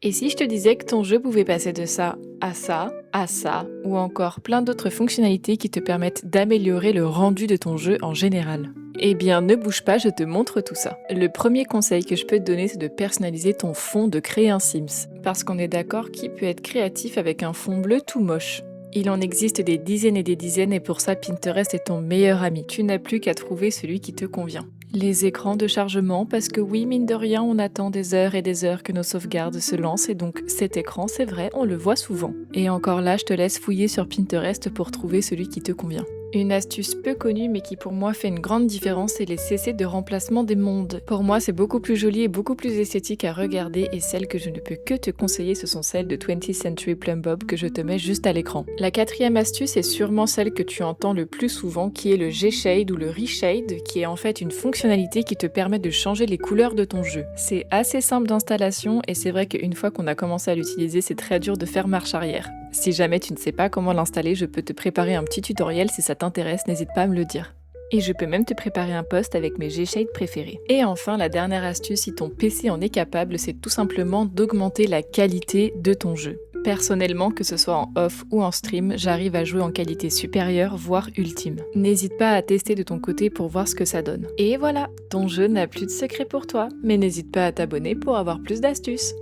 Et si je te disais que ton jeu pouvait passer de ça, à ça, ou encore plein d'autres fonctionnalités qui te permettent d'améliorer le rendu de ton jeu en général? Eh bien, ne bouge pas, je te montre tout ça. Le premier conseil que je peux te donner, c'est de personnaliser ton fond, de créer un Sims. Parce qu'on est d'accord, qui peut être créatif avec un fond bleu tout moche? Il en existe des dizaines et des dizaines et pour ça Pinterest est ton meilleur ami. Tu n'as plus qu'à trouver celui qui te convient. Les écrans de chargement, parce que oui, mine de rien, on attend des heures et des heures que nos sauvegardes se lancent et donc cet écran, c'est vrai, on le voit souvent. Et encore là, je te laisse fouiller sur Pinterest pour trouver celui qui te convient. Une astuce peu connue mais qui pour moi fait une grande différence, c'est les CC de remplacement des mondes. Pour moi, c'est beaucoup plus joli et beaucoup plus esthétique à regarder et celles que je ne peux que te conseiller, ce sont celles de 20th Century Plum Bob que je te mets juste à l'écran. La quatrième astuce est sûrement celle que tu entends le plus souvent, qui est le G-Shade ou le Reshade, qui est en fait une fonctionnalité qui te permet de changer les couleurs de ton jeu. C'est assez simple d'installation et c'est vrai qu'une fois qu'on a commencé à l'utiliser, c'est très dur de faire marche arrière. Si jamais tu ne sais pas comment l'installer, je peux te préparer un petit tutoriel si ça t'intéresse, n'hésite pas à me le dire. Et je peux même te préparer un post avec mes G-Shades préférés. Et enfin, la dernière astuce, si ton PC en est capable, c'est tout simplement d'augmenter la qualité de ton jeu. Personnellement, que ce soit en off ou en stream, j'arrive à jouer en qualité supérieure, voire ultime. N'hésite pas à tester de ton côté pour voir ce que ça donne. Et voilà, ton jeu n'a plus de secret pour toi, mais n'hésite pas à t'abonner pour avoir plus d'astuces.